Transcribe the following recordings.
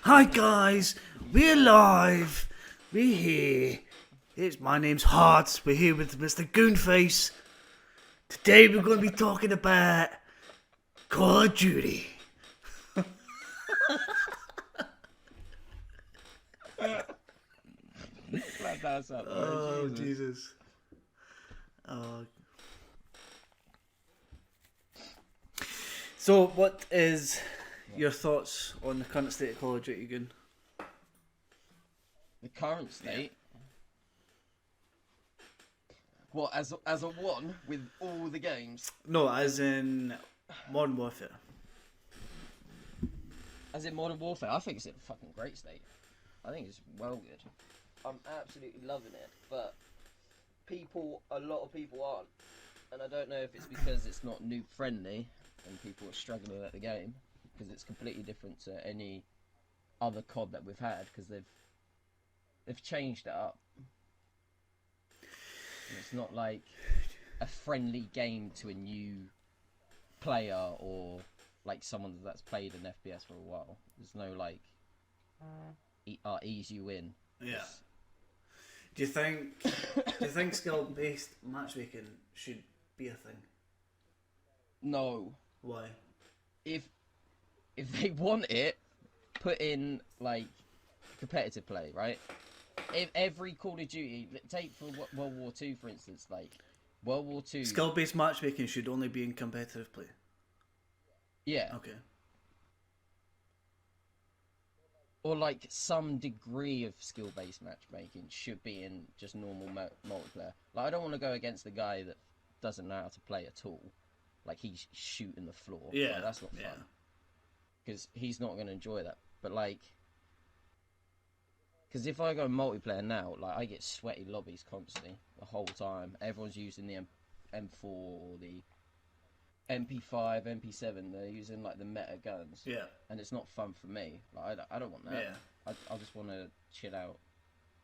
Hi guys, we're live. We're here. My name's Hearts. We're here with Mr. Goonface. Today we're going to be talking about Call of Duty. Oh Jesus. So, what is your thoughts on the current state of Call of Duty, Goon? The current state? What, as a one with all the games? No, as in Modern Warfare. As in Modern Warfare? I think it's in a fucking great state. I think it's well good. I'm absolutely loving it, but a lot of people aren't. And I don't know if it's because it's not noob friendly and people are struggling at the game, because it's completely different to any other COD that we've had, because they've changed it up. And it's not like a friendly game to a new player or like someone that's played an FPS for a while. There's no like ease you in. Yeah. Do you think skill-based matchmaking should be a thing? No. Why? If they want it, put in like competitive play, right? If every Call of Duty, take for World War II for instance, like World War II. Skill-based matchmaking should only be in competitive play. Yeah. Okay. Or like some degree of skill-based matchmaking should be in just normal multiplayer. Like I don't want to go against the guy that doesn't know how to play at all. Like he's shooting the floor. Yeah. Like, that's not fun. Because he's not going to enjoy that. But like, because if I go multiplayer now, like I get sweaty lobbies constantly the whole time. Everyone's using the M4 or the MP5, MP7. They're using like the meta guns. Yeah. And it's not fun for me. Like I don't want that. Yeah. I just want to chill out.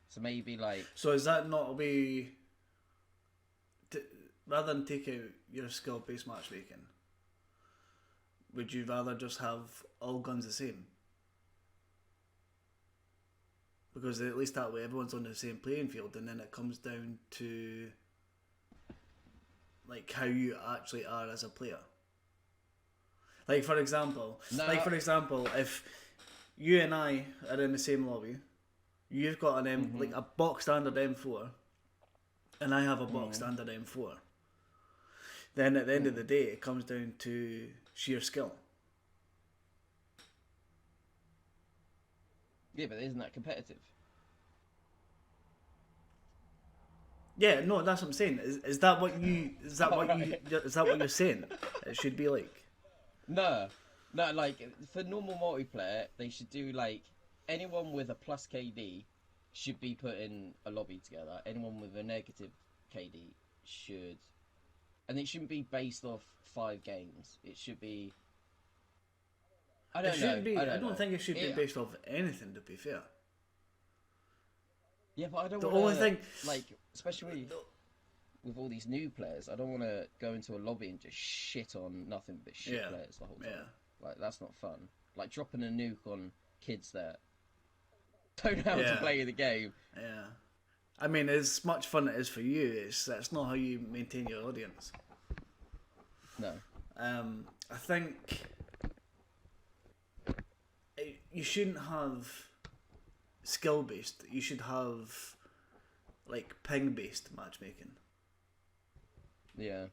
So maybe like. So is that not a way? Rather than take out your skill-based matchmaking, would you rather just have all guns the same? Because at least that way everyone's on the same playing field, and then it comes down to like how you actually are as a player. Like for example, if you and I are in the same lobby, you've got an like a box standard M4, and I have a box standard M4. Then at the end of the day, it comes down to sheer skill. Yeah, but isn't that competitive? Yeah, no, that's what I'm saying. Is that what you're saying? It should be like. No, like for normal multiplayer, they should do like anyone with a plus KD should be put in a lobby together. Anyone with a negative KD should, and it shouldn't be based off 5 games. It should be. I don't know. I don't think it should be based off anything. To be fair. Yeah, but I don't. The wanna, only thing, like, especially with all these new players, I don't want to go into a lobby and just shit on nothing but shit players the whole time. Yeah. Like that's not fun. Like dropping a nuke on kids that don't know how to play the game. Yeah. I mean, as much fun it is for you, that's not how you maintain your audience. No. I think you shouldn't have skill based. You should have like ping based matchmaking. Yeah.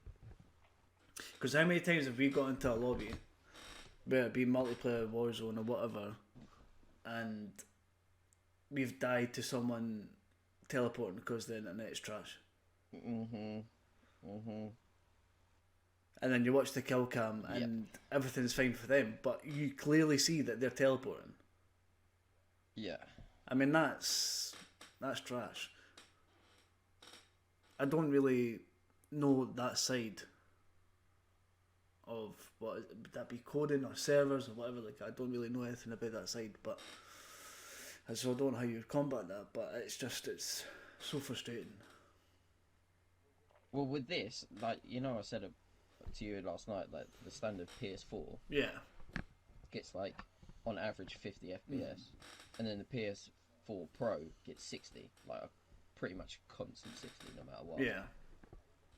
Because how many times have we got into a lobby, whether it be multiplayer, Warzone, or whatever, and we've died to someone teleporting because the internet's trash. And then you watch the kill cam and everything's fine for them, but you clearly see that they're teleporting. Yeah. I mean, that's trash. I don't really know that side of would that be coding or servers or whatever. Like, I don't really know anything about that side, but so I don't know how you combat that. But it's so frustrating. Well, with this, like I said to you last night, like the standard PS4 Yeah. gets like on average 50 FPS, and then the PS4 Pro gets 60, like a pretty much constant 60 no matter what. Yeah.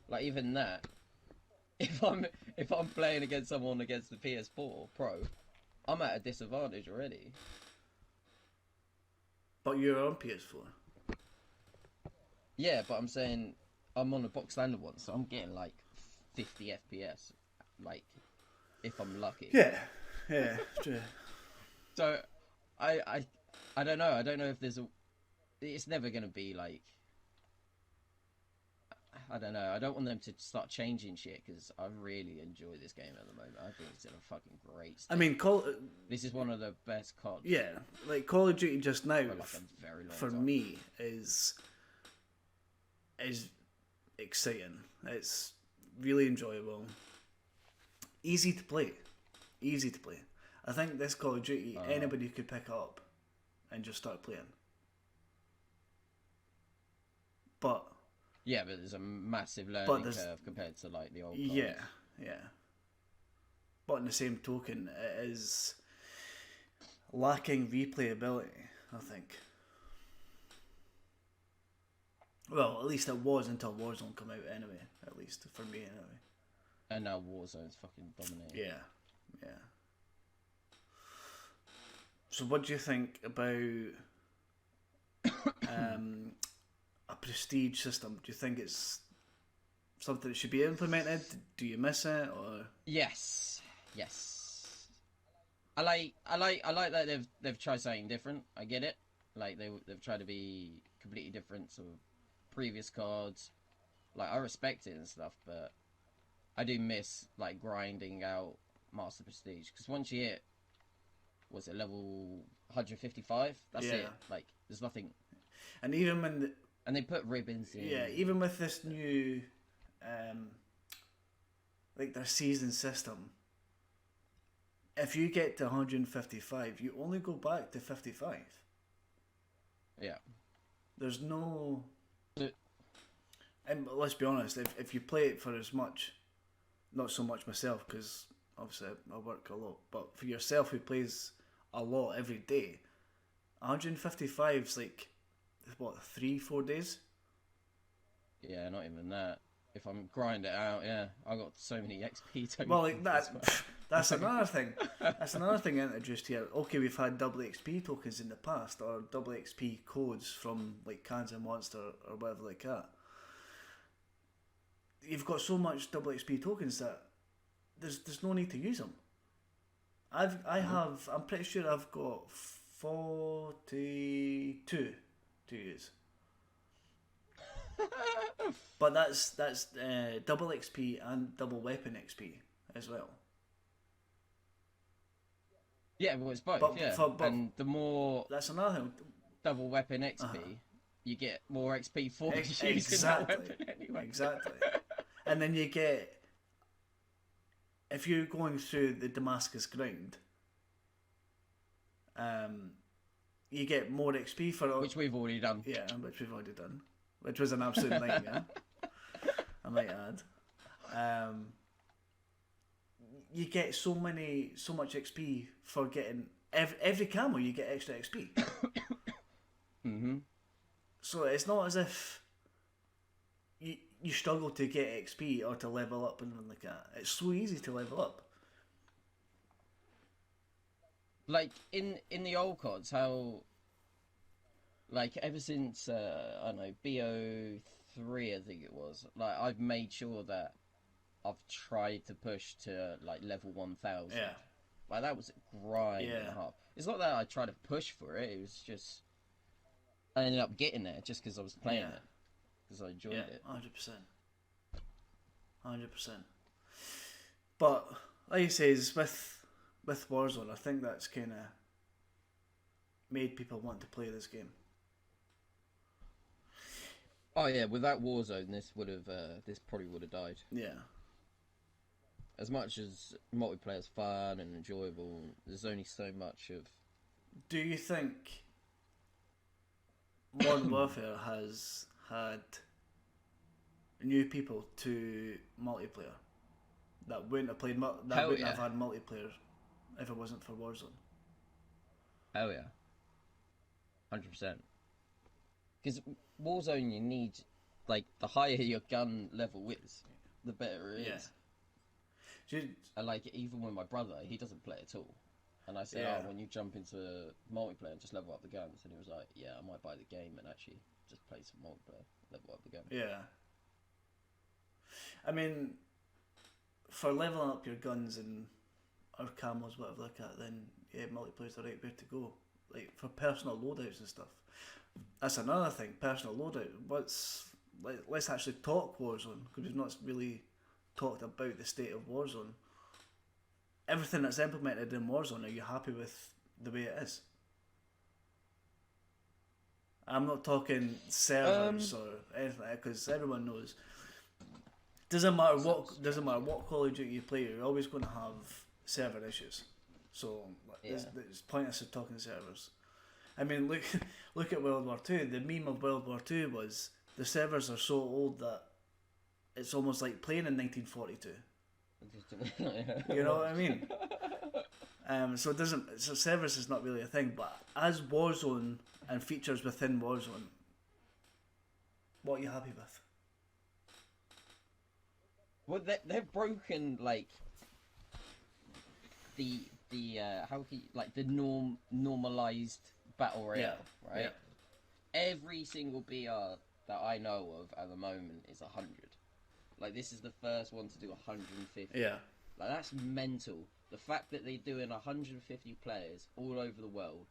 Like even that, if I'm playing against someone against the PS4 Pro, I'm at a disadvantage already. But you're on PS4. Yeah, but I'm saying I'm on a box standard one, so I'm getting like 50 FPS, like if I'm lucky. Yeah, yeah, true. So, I don't know. I don't know if there's a. It's never gonna be like. I don't know. I don't want them to start changing shit because I really enjoy this game at the moment. I think it's in a fucking great state. I mean, this is one of the best CODs. Yeah, like Call of Duty just now, For like a very long for time. me, is exciting. It's really enjoyable. Easy to play. Easy to play. I think this Call of Duty, anybody could pick up and just start playing. But yeah, but there's a massive learning curve compared to like the old CODs. Yeah, yeah. But in the same token, it is lacking replayability, I think. Well, at least it was until Warzone came out anyway. At least for me anyway. And now Warzone's fucking dominating. Yeah, yeah. So what do you think about a prestige system? Do you think it's something that should be implemented? Do you miss it or? Yes. I like that they've tried something different. I get it. Like they've tried to be completely different to previous cards. Like I respect it and stuff, but I do miss like grinding out Master Prestige because once you hit, was it level 155? That's it. Like there's nothing. And even when and they put ribbons in. Yeah, even with this new, like their season system. If you get to 155, you only go back to 55. Yeah. There's no. And let's be honest, if you play it for as much, not so much myself because obviously I work a lot, but for yourself who plays a lot every day, 155 is like what 3-4 days. Yeah, not even that. If I'm grinding it out, yeah, I got so many XP tokens. Well, like that. That's another thing. That's another thing introduced here. Okay, we've had double XP tokens in the past, or double XP codes from like Cans and Monster or whatever like that. You've got so much double XP tokens that there's no need to use them. I'm pretty sure I've got 42 to use. But that's double XP and double weapon XP as well. Yeah, well, it's both. But, yeah, and the more that's another thing. Double weapon XP, you get more XP for using that weapon anyway. Exactly. And then you get, if you're going through the Damascus grind, you get more XP for which we've already done. Yeah, which we've already done. Which was an absolute nightmare, I might add. You get so much XP for getting every camo. You get extra XP. Mm-hmm. So it's not as if you struggle to get XP or to level up and anything like that. It's so easy to level up. Like in the old CODs, how like ever since I don't know BO3 I think it was, like I've made sure that I've tried to push to like level 1000. Yeah. Like that was a grind and a half. It's not that I tried to push for it. It was just I ended up getting there just because I was playing it because I enjoyed it. 100%. But like you say, is with Warzone, I think that's kind of made people want to play this game. Oh yeah, without Warzone, this probably would have died. Yeah. As much as multiplayer is fun and enjoyable, there's only so much of. Do you think Modern Warfare has had new people to multiplayer that wouldn't have played have had multiplayer if it wasn't for Warzone? Oh yeah, 100%. Because Warzone, you need like the higher your gun level is, the better it is. And like even with my brother, he doesn't play at all. And I said, "Oh, when you jump into multiplayer, just level up the guns." And he was like, "Yeah, I might buy the game and actually just play some multiplayer, level up the gun." Yeah. I mean, for leveling up your guns and or camos, whatever like that, then yeah, multiplayer's the right way to go. Like for personal loadouts and stuff. That's another thing. Personal loadout. Let's actually talk Warzone, because we've not really talked about the state of Warzone. Everything that's implemented in Warzone, are you happy with the way it is? I'm not talking servers or anything, because everyone knows. Doesn't matter what Call of Duty you play, you're always going to have server issues. So it's pointless of talking servers. I mean, look at World War II. The meme of World War II was the servers are so old that it's almost like playing in 1942. You know what I mean? So servers is not really a thing. But as Warzone and features within Warzone, what are you happy with? Well, they've broken like the how can you, like the normalized battle royale, right? Yeah. Every single BR that I know of at the moment is 100. Like this is the first one to do 150. Yeah. Like that's mental. The fact that they're doing 150 players all over the world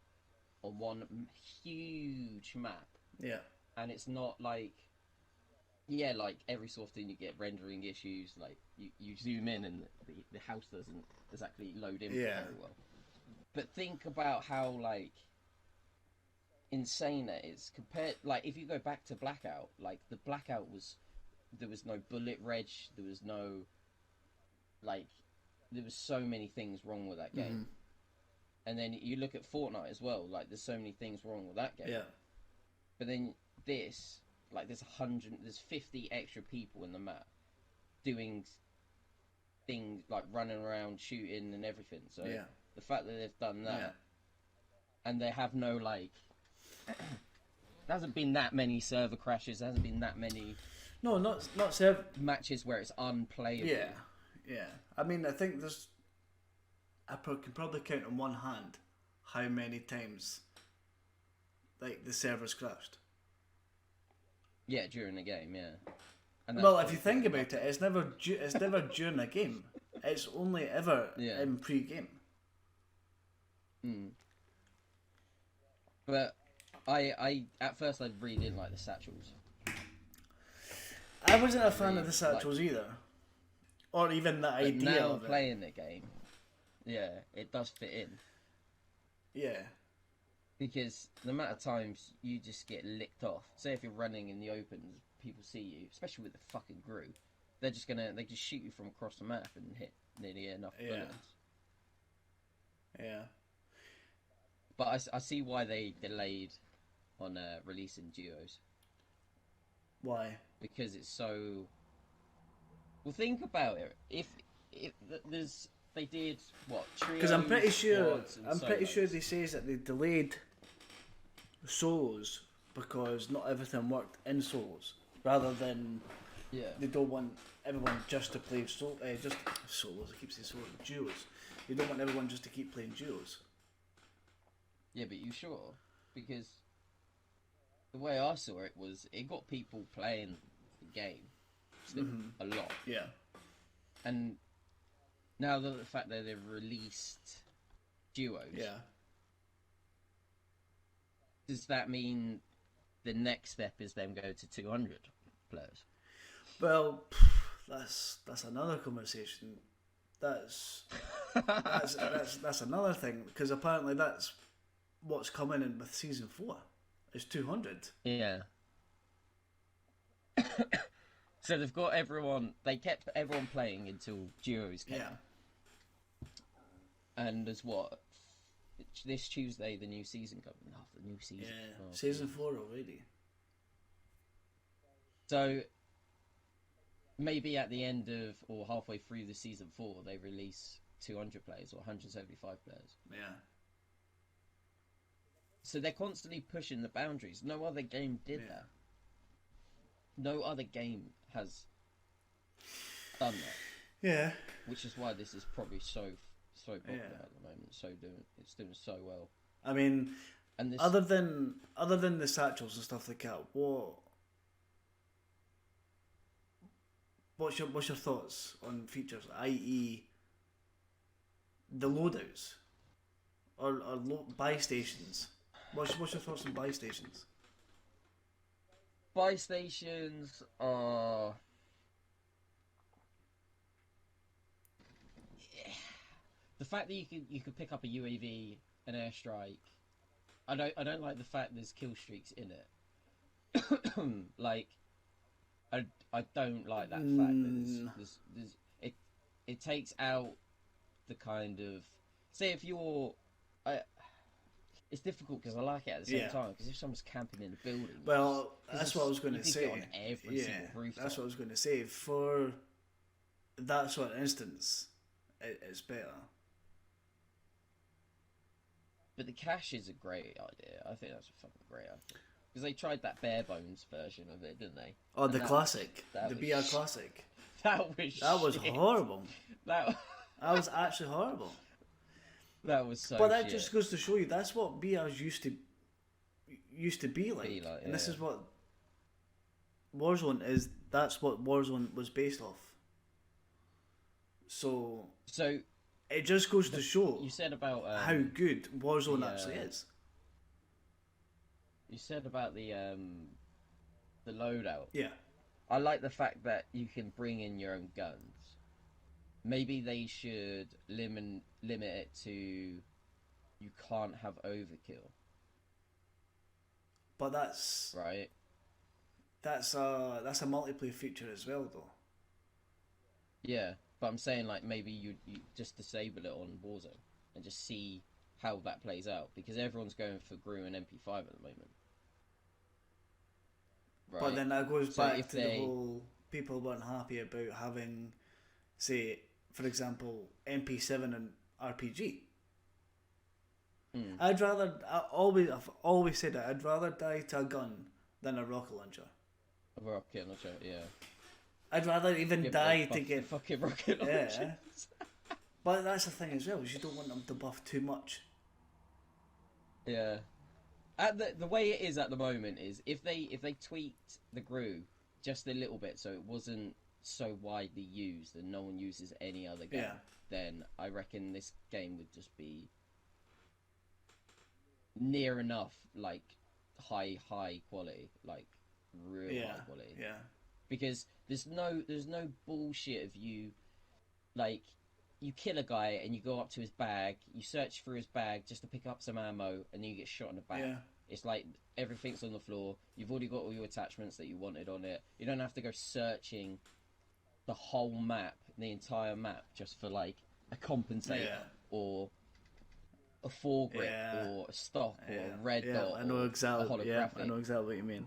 on one huge map. Yeah. And it's not like, yeah, like every so often you get rendering issues. Like you zoom in and the house doesn't exactly load in very well. But think about how like insane that is compared. Like if you go back to Blackout, like the Blackout there was no bullet reg, there was no like there was so many things wrong with that game. Mm-hmm. And then you look at Fortnite as well, like there's so many things wrong with that game. Yeah. But then this, like there's 50 extra people in the map doing things like running around, shooting and everything. So the fact that they've done that and they have no like there hasn't been that many server crashes, there hasn't been that many not server matches where it's unplayable. Yeah. I mean, I think I can probably count on one hand how many times like the servers crashed. Yeah, during the game, yeah. Well, if you think about it, it's never during a game. It's only ever in pre-game. But I at first I really didn't like the satchels. I wasn't a fan of the satchels either, or even the idea now of it. Playing the game, it does fit in. Yeah. Because the amount of times you just get licked off. Say if you're running in the open, people see you, especially with the fucking group. They just shoot you from across the map and hit nearly enough bullets. Yeah. But I see why they delayed on releasing duos. Why? Because it's so. Well, think about it. If they did what? Because I'm pretty sure they say that they delayed solos because not everything worked in solos, rather than they don't want everyone just to play just solos. I keep saying solos, duos. They don't want everyone just to keep playing duos. Yeah, but you sure? Because the way I saw it was it got people playing the game still a lot. Yeah. And now the fact that they've released duos, does that mean the next step is them go to 200 players? Well, that's another conversation. That's another thing, because apparently that's what's coming in with season 4 is 200. Yeah. So they've got everyone. They kept everyone playing until duos came. Yeah. And there's what? This Tuesday, the new season coming. Oh, the new season. Yeah, season 4 already. So maybe at the end of or halfway through the season 4, they release 200 players or 175 players. Yeah. So they're constantly pushing the boundaries. No other game did that. No other game has done that. Yeah. Which is why this is probably so popular at the moment. It's doing so well. I mean, and this... other than the satchels and stuff like that, what's your thoughts on features, i.e., the loadouts or buy stations? What's your thoughts on buy stations? Buy stations are... The fact that you could pick up a UAV, an airstrike. I don't like the fact there's kill streaks in it. Like, I don't like that fact that it takes out the kind of, say if you're, it's difficult because I like it at the same time, because if someone's camping in a building, well, that's what I was going to say. Get on every single rooftop. That's what I was going to say. For that sort of instance, it's better. But the cache is a great idea. I think that's a fucking great idea. Because they tried that bare bones version of it, didn't they? Oh, the classic. The BR classic. That was horrible. That was actually horrible. That was so But that just goes to show you, that's what BRs used to be like. And this is what Warzone is. That's what Warzone was based off. So it just goes to show you said about how good Warzone actually is. You said about the loadout. Yeah. I like the fact that you can bring in your own guns. Maybe they should limit it to you can't have overkill. But that's right. That's a multiplayer feature as well, though. Yeah, but I'm saying like maybe you just disable it on Warzone and just see how that plays out, because everyone's going for GRU and MP5 at the moment. Right. But then that goes back to the whole people weren't happy about having, say, for example, MP7 and RPG. I've always said that I'd rather die to a gun than a rocket launcher. A rocket launcher, yeah. I'd rather even die to get fucking rocket launchers. Yeah. But that's the thing as well, is you don't want them to buff too much. Yeah. The way it is at the moment is if they tweaked the GRU just a little bit so it wasn't so widely used and no one uses any other gun, then I reckon this game would just be near enough like high quality, like real high quality. Yeah. Because there's no bullshit of you, like, you kill a guy and you go up to his bag, you search through his bag just to pick up some ammo, and then you get shot in the back. Yeah. It's like everything's on the floor. You've already got all your attachments that you wanted on it. You don't have to go searching the whole map, the entire map, just for like a compensator or a foregrip or a stock or a red dot. I know exactly. A holographic. I know exactly what you mean.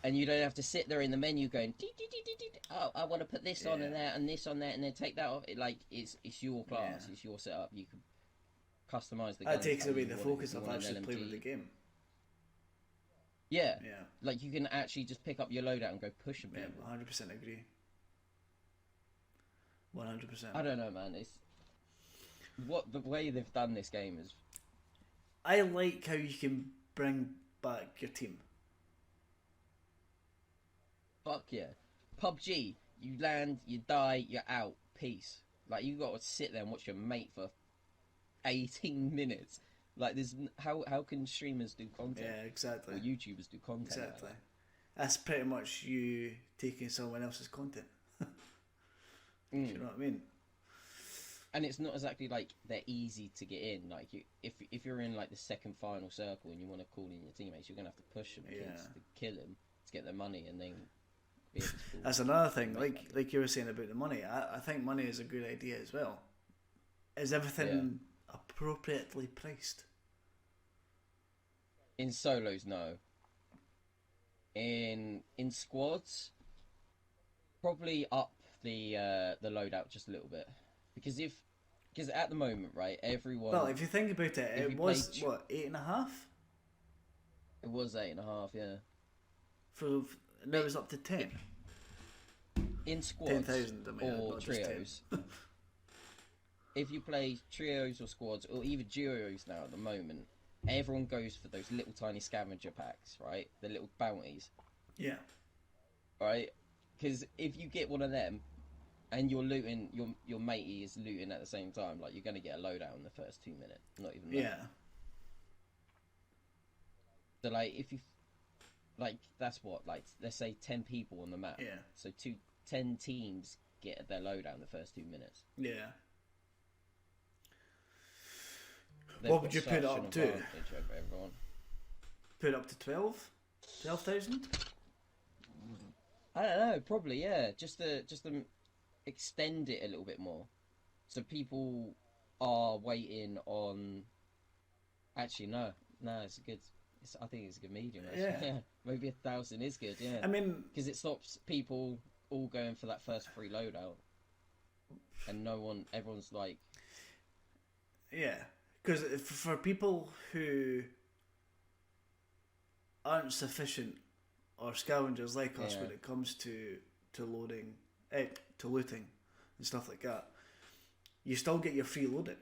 And you don't have to sit there in the menu going, oh, I want to put this on and that and this on that, and then take that off. It's your class, it's your setup. You can customize the gun. That takes away the focus of actually playing with the game. Yeah. Like you can actually just pick up your loadout and go push them. Yeah, 100% agree. 100%. I don't know, man. It's the way they've done this game is. I like how you can bring back your team. Fuck yeah. PUBG, you land, you die, you're out. Peace. Like, you got to sit there and watch your mate for 18 minutes. Like, there's how can streamers do content? Yeah, exactly. Or YouTubers do content? Exactly. Like That's pretty much you taking someone else's content. Do you know what I mean? And it's not exactly like they're easy to get in. Like, if you're in like the second final circle and you want to call in your teammates, you're gonna have to push them against to kill them to get their money, and then. That's another thing, like you were saying about the money. I think money is a good idea as well. Is everything appropriately priced? In solos, no. In squads, probably up the loadout just a little bit, because at the moment, right, everyone. Well, if you think about it, it was what, 8.5? It was 8.5, yeah. For now it's up to 10. In squads 10,000, I mean, or not just 10. trios. If you play trios or squads or even duos now at the moment, everyone goes for those little tiny scavenger packs, right? The little bounties. Yeah. Right? Because if you get one of them and you're looting, your matey is looting at the same time, like, you're going to get a loadout in the first 2 minutes. Not even that. Yeah. So, like, if you... Like, that's what, like, let's say 10 people on the map. Yeah. So 10 teams get their loadout in the first 2 minutes. Yeah. They've What would got you put such it an up to? advantage over everyone. Put it up to 12? 12,000? I don't know, probably, yeah. Just to extend it a little bit more. So people are waiting on... Actually, no, it's a good... I think it's a good medium, actually. Yeah. Maybe 1,000 is good, yeah. I mean... Because it stops people all going for that first free loadout. And everyone's like... Yeah. Because for people who aren't sufficient or scavengers like us when it comes to loading, to looting and stuff like that, you still get your free loading.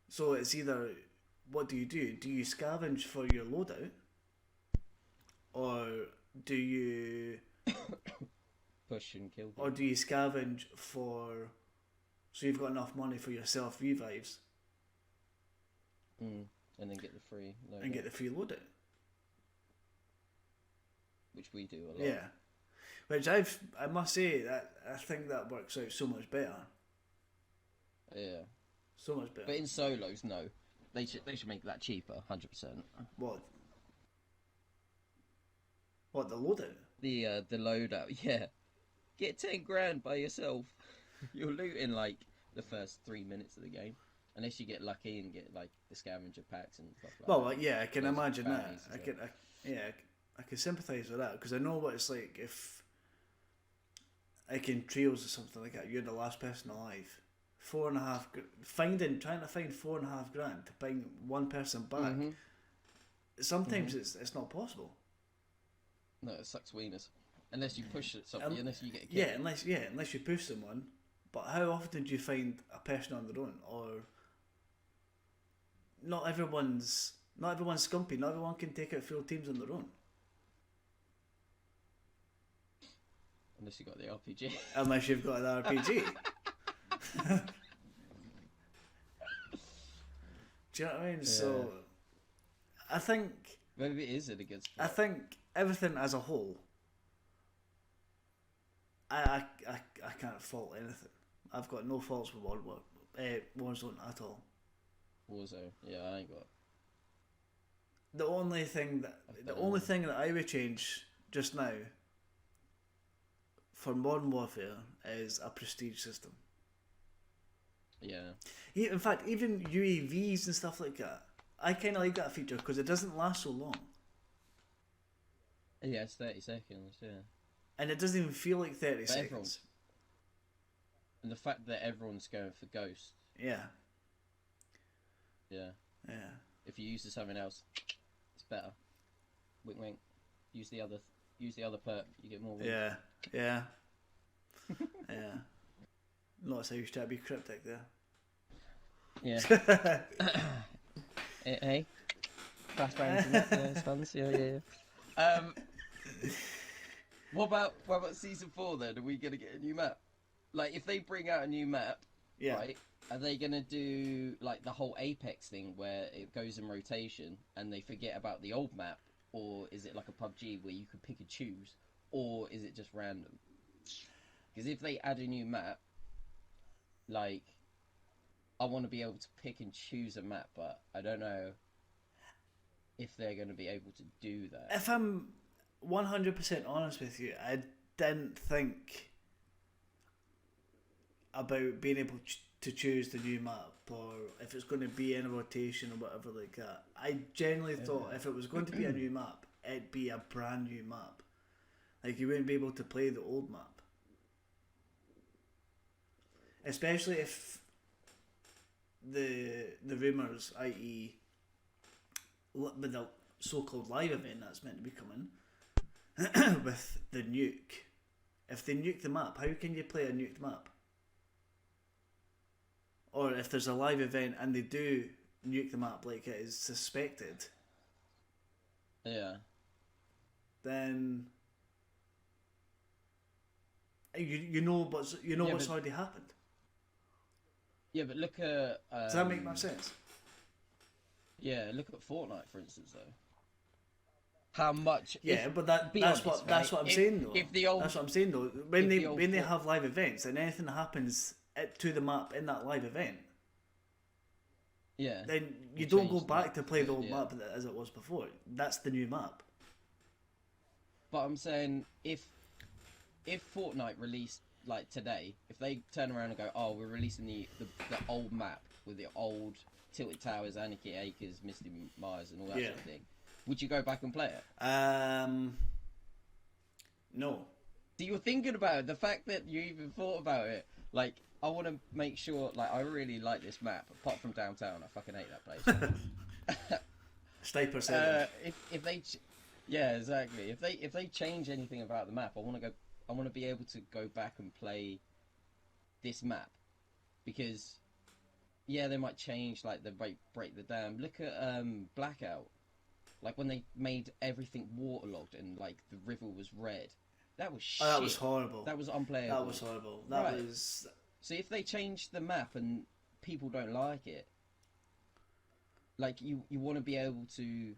So it's either, what do? Do you scavenge for your loadout, or do you push and kill people? Or do you scavenge for, so you've got enough money for your self revives? And then get the free loadout. And get the free loadout. Which we do a lot. Yeah. Which I must say, that I think that works out so much better. Yeah. So much better. But in solos, no. They should make that cheaper, 100%. What? What, the loadout? The loadout, yeah. Get 10 grand by yourself. You're looting like the first 3 minutes of the game. Unless you get lucky and get like the scavenger packs and stuff like that. Well, yeah, I can imagine that. I can sympathise with that, because I know what it's like if, like in trios or something like that, you're the last person alive. 4.5 trying to find 4.5 grand to bring one person back. Sometimes it's not possible. No, it sucks wieners. Unless you push somebody, unless you get a kill. Unless you push someone. But how often do you find a person on their own? Or not everyone's scumpy. Not everyone can take out full teams on their own. Unless you got the RPG. Unless you've got an RPG. Do you know what I mean? Yeah. So I think maybe it is in a good spot. I think everything as a whole, I can't fault anything. I've got no faults with Warzone at all. Warzone, yeah, I ain't got. The only thing that I would change just now for Modern Warfare is a prestige system. Yeah. In fact, even UAVs and stuff like that, I kind of like that feature because it doesn't last so long. Yeah, it's 30 seconds, yeah. And it doesn't even feel like 30 seconds. And the fact that everyone's going for Ghost. Yeah. Yeah. Yeah. If you use something else, it's better. Wink wink. Use the other perk, you get more wins. Yeah. Yeah. Yeah. Notice how you try to be cryptic there. Yeah. Hey. Flashbangs and that, yeah, it's fun. Yeah. What about season 4 then? Are we gonna get a new map? Like, if they bring out a new map, right? Are they gonna do like the whole Apex thing where it goes in rotation and they forget about the old map, or is it like a PUBG where you can pick and choose, or is it just random? Because if they add a new map, like, I want to be able to pick and choose a map, but I don't know if they're going to be able to do that. If I'm 100% honest with you, I didn't think about being able to choose the new map, or if it's going to be in a rotation or whatever like that. I generally thought if it was going to be a new map, it'd be a brand new map. Like, you wouldn't be able to play the old map. Especially if the rumours, i.e. with the so-called live event that's meant to be coming with the nuke. If they nuke the map, how can you play a nuked map? Or if there's a live event and they do nuke the map like it is suspected, Yeah. then you know what's what's already happened. Yeah, but look at. Does that make much sense? Yeah, look at Fortnite, for instance, though. How much? Yeah, but that's what I'm saying though. That's what I'm saying though. When they have live events and anything happens to the map in that live event, yeah, then you don't go back to play the old map as it was before. That's the new map. But I'm saying if Fortnite released like today, if they turn around and go, oh, we're releasing the old map with the old Tilted Towers, Anarchy Acres, Misty Mars, and all that sort of thing, would you go back and play it? No. So you were thinking about it. The fact that you even thought about it, like, I want to make sure, like, I really like this map. Apart from downtown, I fucking hate that place. Sniper said if they, yeah, exactly. If they change anything about the map, I want to be able to go back and play this map, because yeah, they might change like the break the dam. Look at Blackout, like when they made everything waterlogged and like the river was red. That was shit. that was horrible. That was unplayable. That was horrible. That was. So if they change the map and people don't like it, like you want to be able to.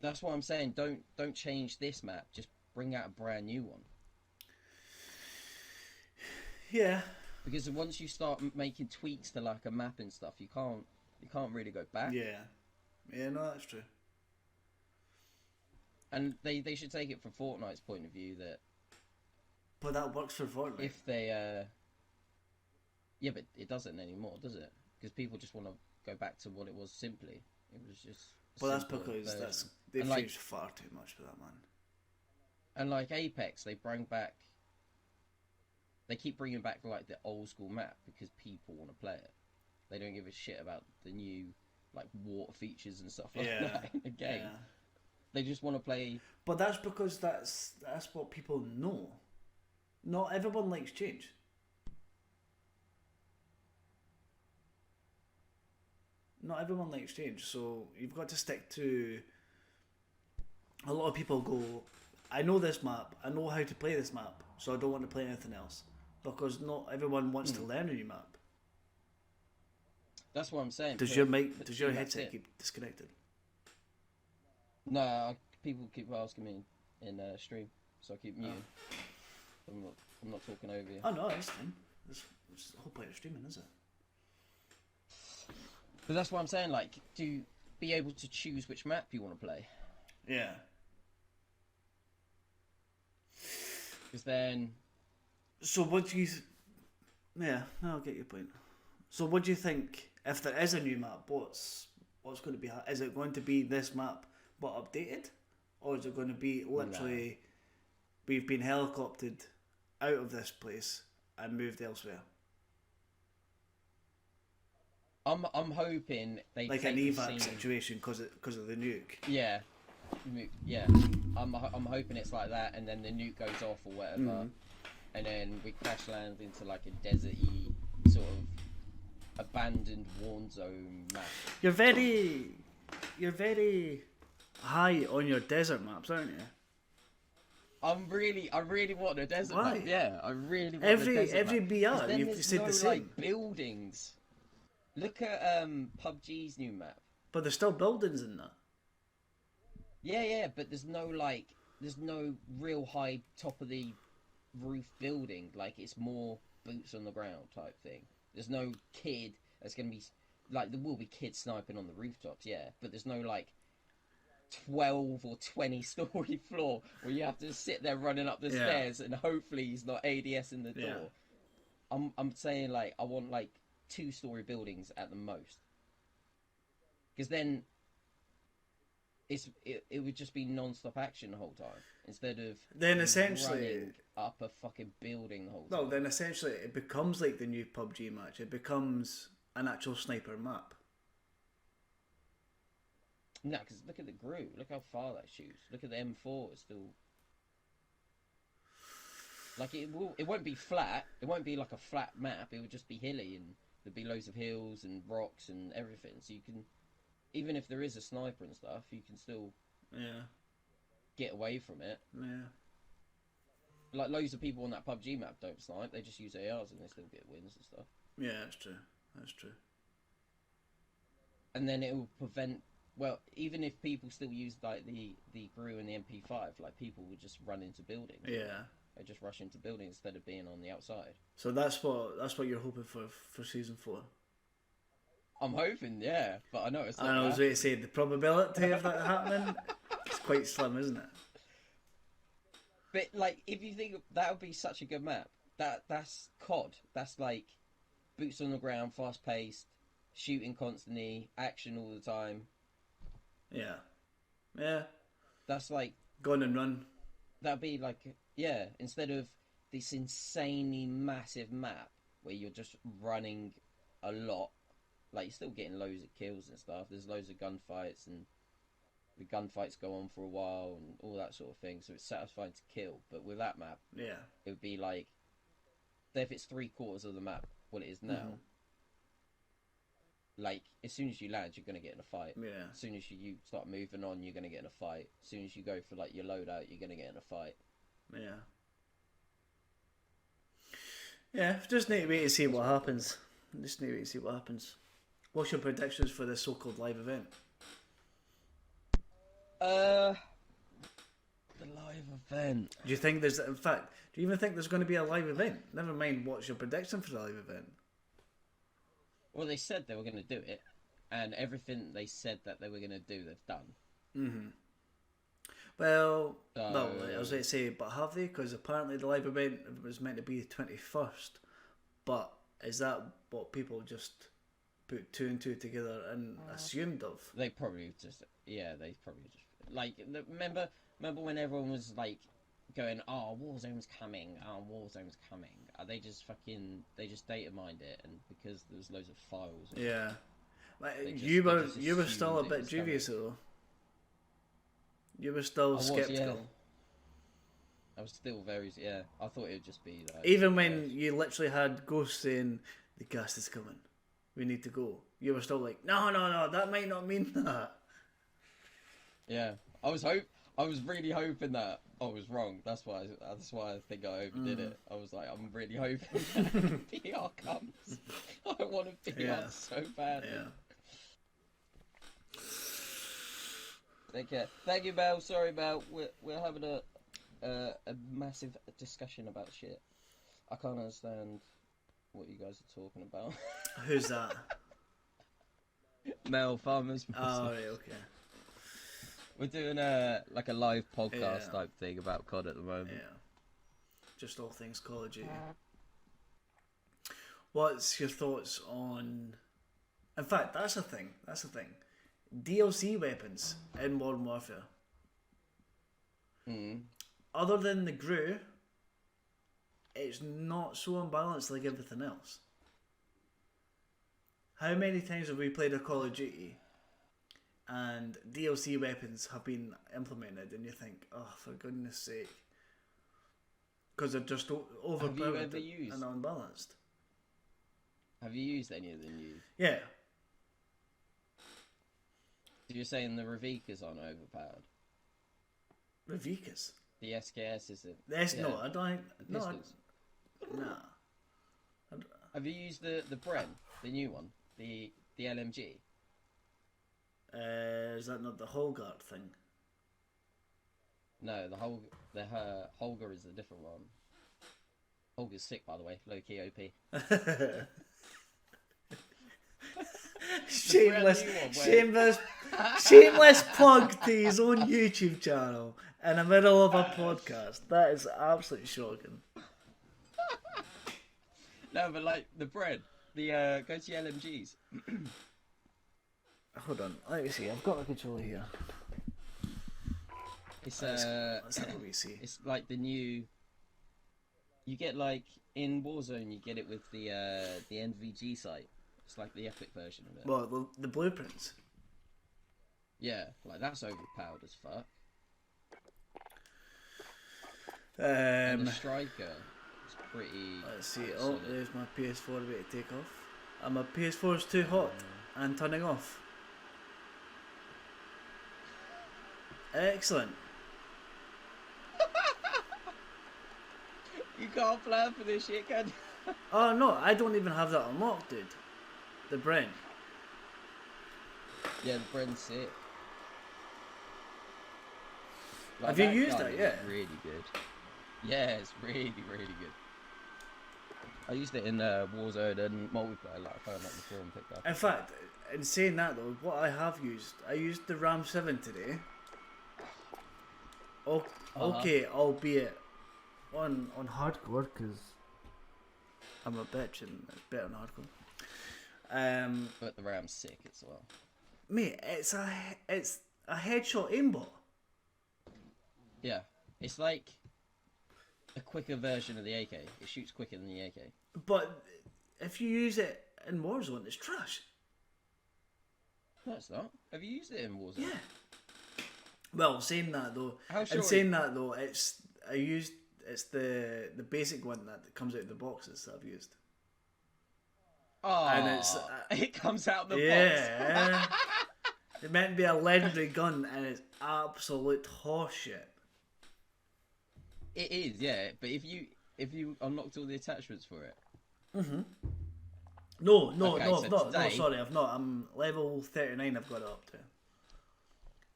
That's what I'm saying. Don't change this map. Just bring out a brand new one. Yeah. Because once you start making tweaks to like a map and stuff, you can't really go back. Yeah. Yeah, no, that's true. And they should take it from Fortnite's point of view that. But that works for Fortnite. If they, yeah, but it doesn't anymore, does it? Because people just want to go back to what it was simply. It was just. Well, that's because they've changed far too much for that, man. And like Apex, they bring back. They keep bringing back like the old school map because people want to play it. They don't give a shit about the new like water features and stuff like that in the game. Yeah. They just want to play. But that's because that's what people know. Not everyone likes change. Not everyone likes change, so you've got to stick to. A lot of people go, I know this map, I know how to play this map, so I don't want to play anything else. Because not everyone wants to learn a new map. That's what I'm saying. Does your headset keep disconnected? No, people keep asking me in stream, so I keep muting. I'm not talking over you. Oh no, it's fine. That's the whole point of streaming, is it? But that's what I'm saying. Like, be able to choose which map you want to play. Yeah. Because then. So what do you? Yeah, I'll get your point. So what do you think if there is a new map? What's going to be? Is it going to be this map but updated, or is it going to be literally we've been helicoptered out of this place and moved elsewhere? I'm hoping they like take an evac situation because of the nuke. Yeah. I'm hoping it's like that, and then the nuke goes off or whatever, and then we crash land into like a deserty sort of abandoned warn zone map. You're very high on your desert maps, aren't you? I really want a desert Why? map. Yeah, I really want every a desert BR map. you've said no, the same. Like, buildings. Look at PUBG's new map. But there's still buildings in that. Yeah, but there's no real high top of the roof building. Like, it's more boots on the ground type thing. There's no kid that's gonna be like, there will be kids sniping on the rooftops, yeah, but there's no like 12 or 20 story floor where you have to sit there running up the stairs and hopefully he's not ADS in the door. I'm saying like I want like 2-story buildings at the most, because then it would just be non-stop action the whole time instead of then essentially running up a fucking building the whole time. No, then essentially it becomes like the new PUBG match. It becomes an actual sniper map. No, because look at the GRU. Look how far that shoots. Look at the M4. It's still like it will. It won't be flat. It won't be like a flat map. It will just be hilly, and there'll be loads of hills and rocks and everything. So you can, even if there is a sniper and stuff, you can still get away from it. Yeah. Like loads of people on that PUBG map don't snipe. They just use ARs and they still get wins and stuff. Yeah, that's true. That's true. And then it will prevent. Well, even if people still use like the GRU and the MP5, like people would just run into buildings. Yeah. They just rush into buildings instead of being on the outside. So that's what you're hoping for season 4. I'm hoping, yeah, but I know it's not. I was going to say the probability of that happening is quite slim, isn't it? But like, if you think that would be such a good map, that's COD. That's like boots on the ground, fast paced, shooting constantly, action all the time. Yeah. Yeah. That's like go on and run. That'd be like, yeah, instead of this insanely massive map where you're just running a lot, like you're still getting loads of kills and stuff. There's loads of gunfights and the gunfights go on for a while and all that sort of thing. So it's satisfying to kill. But with that map, yeah, it would be like, if it's 3/4 of the map, what it is now. Like, as soon as you land, you're going to get in a fight. Yeah. As soon as you start moving on, you're going to get in a fight. As soon as you go for, like, your loadout, you're going to get in a fight. Yeah. Yeah, just need to wait to see what happens. Just need to wait to see what happens. What's your predictions for this so-called live event? The live event. Do you think there's... In fact, do you even think there's going to be a live event? Never mind what's your prediction for the live event. Well, they said they were going to do it, and everything they said that they were going to do, they've done. Mm-hmm. Well, no, I was going to say, but have they? Because apparently the live event was meant to be the 21st. But is that what people just put 2 and 2 together and assumed of? They probably just, like, remember when everyone was like going, "Oh, Warzone's coming! Oh, Warzone's coming!" They just data mined it, and because there was loads of files. Yeah, like, you were still a bit dubious though. You were still skeptical. I was still very, I thought it would just be like... Even when you literally had Ghost saying, the cast is coming, we need to go. You were still like, no, that might not mean that. Yeah, I was really hoping that I was wrong. That's why I think I overdid it. I was like, I'm really hoping that PR comes. I want a PR so badly. Yeah. Take care. Thank you, Mel. Sorry, Mel. We're having a massive discussion about shit. I can't understand what you guys are talking about. Who's that? Mel Farmers. Oh, right, okay. We're doing a live podcast type thing about COD at the moment. Yeah. Just all things Call of Duty. What's your thoughts on... In fact, that's the thing. DLC weapons in Modern Warfare. Other than the GRU, it's not so unbalanced like everything else. How many times have we played a Call of Duty and DLC weapons have been implemented and you think, oh, for goodness sake, because they're just overpowered and unbalanced. Have you used any of the new? Yeah. You're saying the Revikas aren't overpowered? Revikas? The SKS isn't. No, I don't. No, nah. Have you used the Bren, the new one, the LMG? Is that not the Holgart thing? No, the Holger is a different one. Holger's sick, by the way. Low key OP. shameless plug to his own YouTube channel in the middle of a podcast. That is absolutely shocking. No, but like the bread, go to your LMGs. Hold on, let me see. I've got the controller here. It's let's have a wee see. It's like the new. You get like in Warzone, you get it with the NVG site. It's like the epic version of it. Well, the blueprints. Yeah, like that's overpowered as fuck. Um, And the striker is pretty. let's see. pretty Oh, solid. there's my PS4 about to take off. And my PS4 is too hot and turning off. Excellent. You can't plan for this shit, can you? Oh no, I don't even have that unlocked, dude. The Brent. Yeah, the Brent's sick. Like, Have you that used gun it? is Yeah. really good. Yeah, it's really, really good. I used it in Warzone and multiplayer, like I found that before and picked up. In fact, in saying that though, what I have used, I used the Ram 7 today. Oh, okay, albeit on hardcore, because I'm a bitch and it's better on hardcore. But the Ram's sick as well. Mate, it's a headshot aimbot. Yeah, it's like a quicker version of the AK. It shoots quicker than the AK. But if you use it in Warzone, it's trash. No, it's not. Have you used it in Warzone? Yeah. Well, saying that though, it's the basic one that comes out of the boxes that I've used. Oh, And it's it comes out the box. yeah. It's meant to be a legendary gun, and it's absolute horseshit. It is, yeah. But if you unlocked all the attachments for it, No, Okay, no, so no, today- sorry, I've not. I'm level 39. I've got it up to.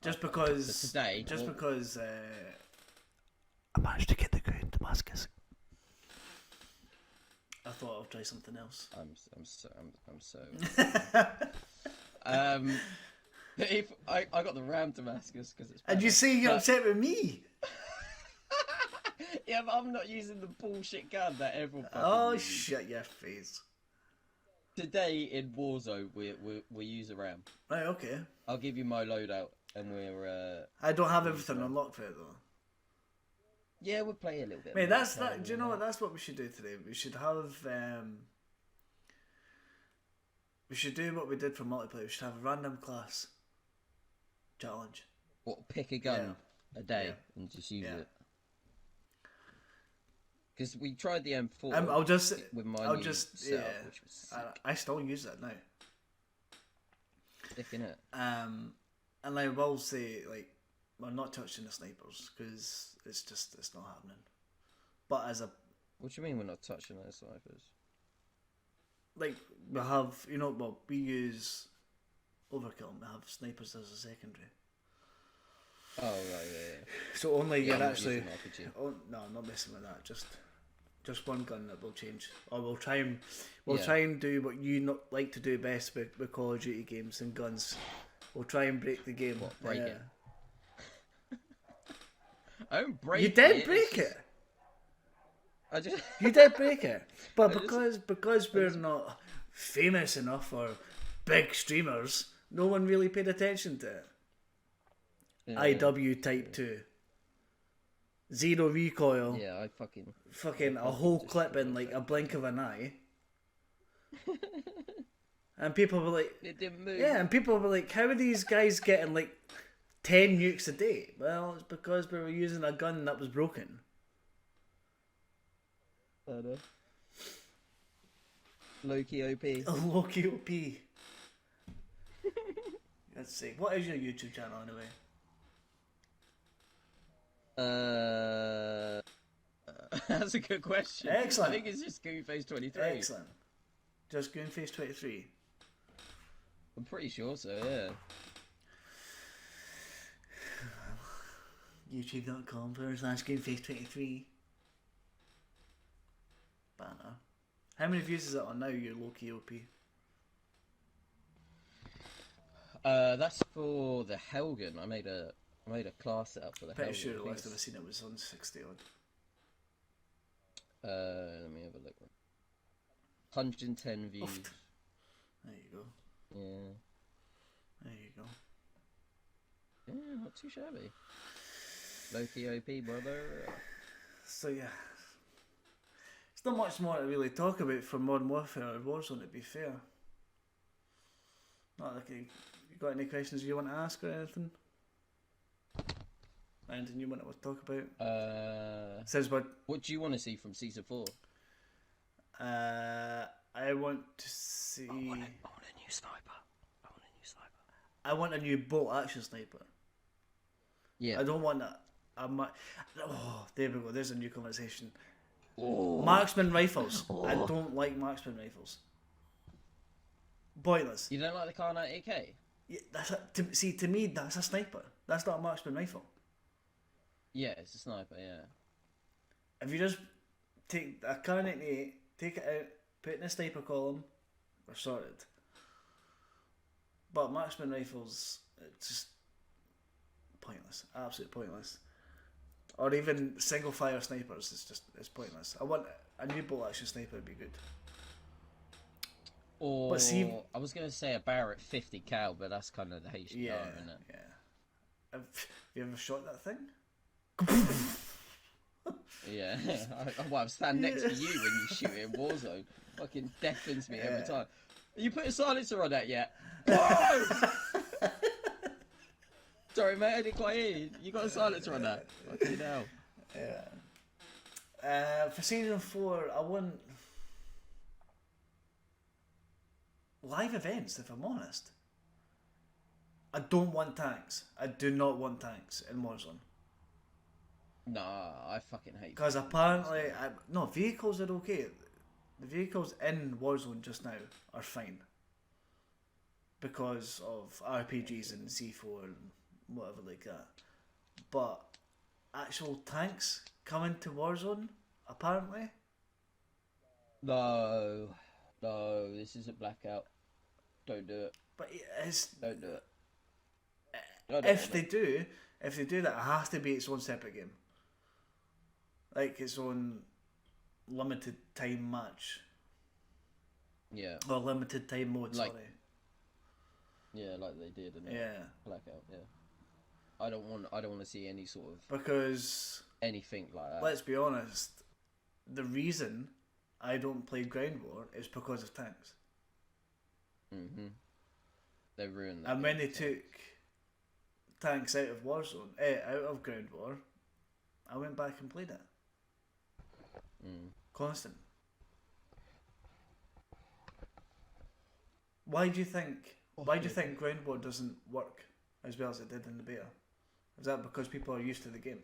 Just because. So today, because I managed to get the guy in Damascus. I thought I'll try something else. I'm so. If I got the Ram Damascus because it's. And you better. say you're But- upset with me? Yeah, but I'm not using the bullshit gun that everyone. fucking Oh uses. shit, your face. Today in Warzone, we use a Ram. Right, okay. I'll give you my loadout, and we're. I don't have everything unlocked for it though. Yeah, we'll play a little bit. Mate, more that's player that. Do you know what? That's what we should do today. We should have. We should do what we did for multiplayer. We should have a random class challenge. What, pick a gun a day Yeah. and just use Yeah. it. Because we tried the M4 I'll just. with my I'll new just. setup, Yeah. which was sick, I still use it now. innit? And I will say, like, we're not touching the snipers because it's not happening. But as a What do you mean we're not touching those snipers? like we have, we use overkill and we have snipers as a secondary. Oh, right, yeah. So only Yeah, you're I'm not actually. using RPG. Oh no, I'm not messing with that. Just one gun that will change, or we'll try and do what you not like to do best with Call of Duty games and guns. We'll try and break the game. What, break yeah. it? I don't break You it. did it's break just- it. I just. You did break it, but I just- because we're not famous enough or big streamers, no one really paid attention to it. Yeah. IW Type 2. Zero recoil. Yeah, I Fucking a whole clip in like a blink of an eye. And people were like, It didn't move. yeah, and people were like, how are these guys getting like 10 nukes a day? Well, it's because we were using a gun that was broken. I know. Low-key OP. A low-key OP. Let's see. What is your YouTube channel anyway? That's a good question. Excellent. I think it's just Goonface23. Excellent. Just Goonface23. I'm pretty sure so, yeah. YouTube.com/Goonface23. Banner. How many views is it on now, your low-key OP? That's for the Helgen. I made a class setup for the Pretty Helgen. sure the I think last time I seen it was on 60 odd. let me have a look. 110 views. Oof. There you go. Yeah. There you go. Yeah, not too shabby. Low-key OP, brother. So yeah. It's not much more to really talk about for Modern Warfare or Warzone, to be fair. Not like you got any questions you want to ask or anything? Anything you want to talk about? Says what? What do you want to see from season 4? I want to see. I want a new sniper. I want a new bolt action sniper. Yeah. I don't want a. Oh, there we go. There's a new conversation. Oh. Marksman rifles. Oh. I don't like marksman rifles. Pointless. You don't like the Car 90K? Yeah, to me, that's a sniper. That's not a marksman rifle. Yeah, it's a sniper, yeah. If you just take a Car 98, take it out, put it in a sniper column, we're sorted. But marksman rifles, it's just pointless. Absolutely pointless. Or even single fire snipers, it's pointless. I want a new bolt action sniper would be good. Or but see, I was going to say a Barrett 50 cal, but that's kind of the HDR, isn't it? Yeah. Have you ever shot that thing? Yeah. I stand next to you when you shoot it in Warzone. Fucking deafens me every time. You put a silencer on that yet? Sorry, mate, I didn't quite hear you. You got a silencer on that? Fucking hell. Yeah. For season 4, I want live events, if I'm honest. I don't want tanks. I do not want tanks in Warzone. Nah, I fucking hate. Because apparently, vehicles are okay. The vehicles in Warzone just now are fine. Because of RPGs and C4 and whatever like that. But actual tanks coming to Warzone, apparently. No, this isn't Blackout. Don't do it. But it's don't do it. If they do that, it has to be its own separate game. Like its own limited time match. Yeah. Or limited time mode. Like, sorry. Yeah, like they did in Blackout. Yeah. I don't want to see any sort of because anything like that. Let's be honest. The reason I don't play Ground War is because of tanks. Mhm. They ruined that. And when they took tanks out of Warzone, out of Ground War, I went back and played it. Constant. Why do you think Ground War doesn't work as well as it did in the beta? Is that because people are used to the game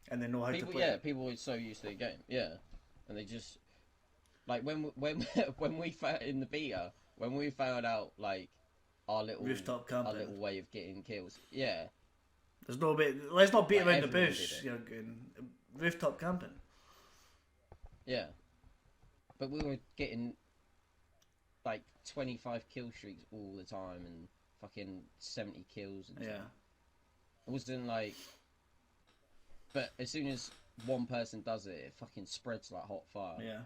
and they know how to play? Yeah, people are so used to the game. Yeah, and they just like when we found in the beta when we found out like our little rooftop camping, our little way of getting kills. Yeah, there's no bit. Let's not beat around the bush. You're going rooftop camping. Yeah, but we were getting like 25 kill streaks all the time and fucking 70 kills and stuff. It wasn't like, but as soon as one person does it, it fucking spreads like hot fire. Yeah.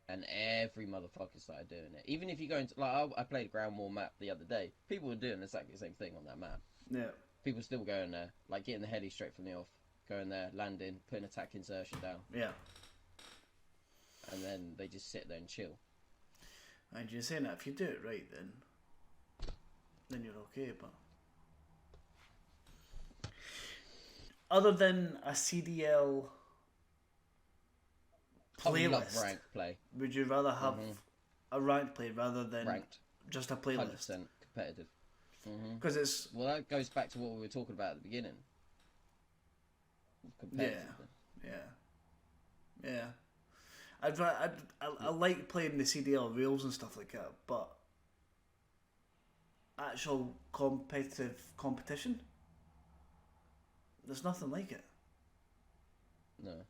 And every motherfucker started doing it. Even if you go into like I played a Ground War map the other day, people were doing exactly the same thing on that map. Yeah. People still going there, like getting the heli straight from the off, going there, landing, putting attack insertion down. Yeah. And then they just sit there and chill. And you're saying that if you do it right, then you're okay. But other than a CDL playlist, I love ranked play. Would you rather have a ranked play rather than ranked, just a playlist? 100% competitive. Because it's that goes back to what we were talking about at the beginning. Yeah. I like playing the CDL rails and stuff like that, but actual competitive competition, there's nothing like it. No.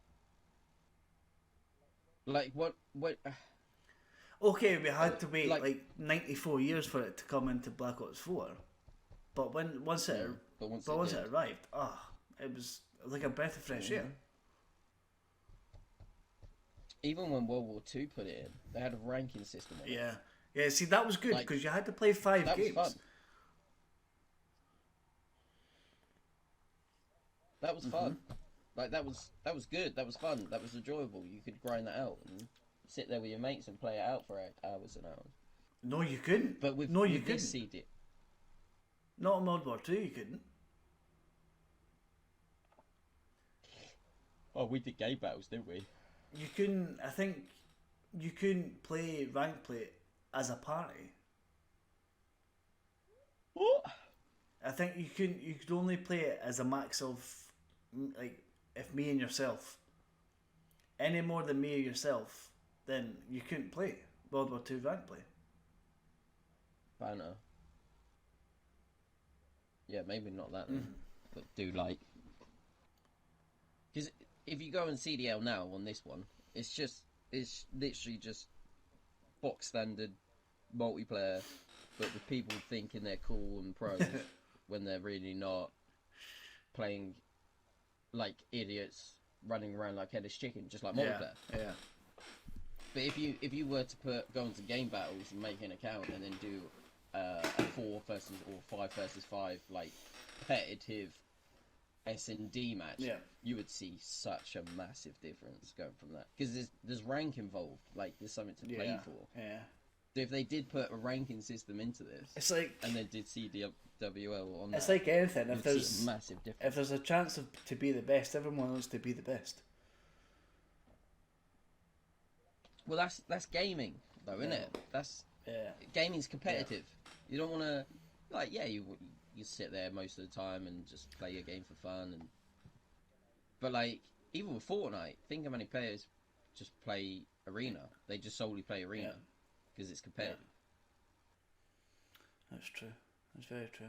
Like what? Okay, we had to wait like 94 years for it to come into Black Ops 4, but once it arrived, it was like a breath of fresh air. Even when World War II put it in, they had a ranking system on it. Yeah. See, that was good because you had to play 5 games. Was fun. That was fun. Like that was good. That was fun. That was enjoyable. You could grind that out and sit there with your mates and play it out for hours and hours. No, you couldn't. But with no, you with couldn't. this CD, Not in World War Two, you couldn't. oh, we did game battles, didn't we? You couldn't. I think you couldn't play rank play as a party. What? I think you couldn't. You could only play it as a max of like if me and yourself. Any more than me or yourself, then you couldn't play World War Two rank play. Banner. Yeah, maybe not that then, but do like. Because if you go on CDL now on this one, it's literally just box standard multiplayer, but with people thinking they're cool and pros when they're really not, playing like idiots, running around like headless chicken, just like multiplayer. Yeah. But if you were to go into game battles and make an account and then do a 4 versus or 5 versus 5 like competitive S&D match, you would see such a massive difference going from that, because there's rank involved, like there's something to play for. Yeah. So if they did put a ranking system into this, it's like, and then did CDWL on it's that, like anything. If you'd there's see a massive difference. if there's a chance to be the best, everyone wants to be the best. Well, that's gaming though, isn't it? That's gaming's competitive. You don't want to, like, you sit there most of the time and just play your game for fun, but like even with Fortnite, think how many players just play arena. They just solely play arena because it's competitive. That's true. That's very true.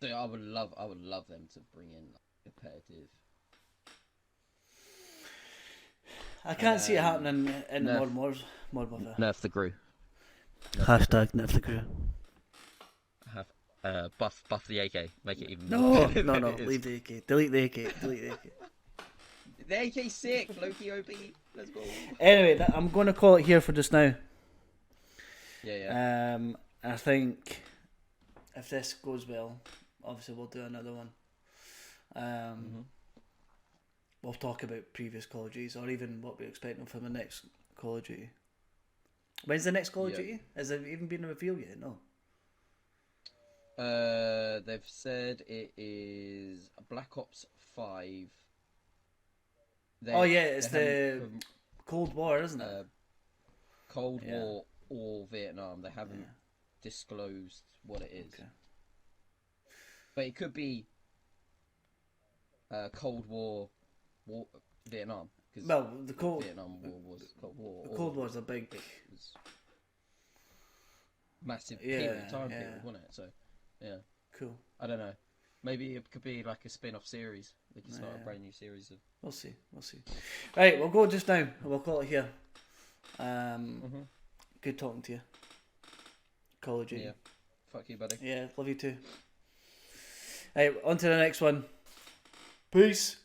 So I would love them to bring in like, competitive. I can't see it happening in Modern Warfare. Nerf the Gru. Hashtag nerf the crew. Have buff the AK. Make it even No, more. no. Leave the AK. Delete the AK. Delete the AK. The AK's sick. Loki OP. Let's go. Anyway, I'm going to call it here for just now. Yeah. I think if this goes well, obviously we'll do another one. We'll talk about previous Call of Duties, or even what we're expecting from the next Call of Duty. When's the next Call of Duty? Has there even been a reveal yet? No. They've said it is Black Ops 5. It's the Cold War, isn't it? Cold War or Vietnam. They haven't disclosed what it is. Okay. But it could be Cold War Vietnam. Well, the Vietnam War was Cold War. The Cold War's a big... massive period, wasn't it? So, yeah. Cool. I don't know. Maybe it could be like a spin-off series. They could start a brand new series of... We'll see. Right, we'll go just now. We'll call it here. Good talking to you. Call of Duty. Yeah. Fuck you, buddy. Yeah, love you too. Right, on to the next one. Peace.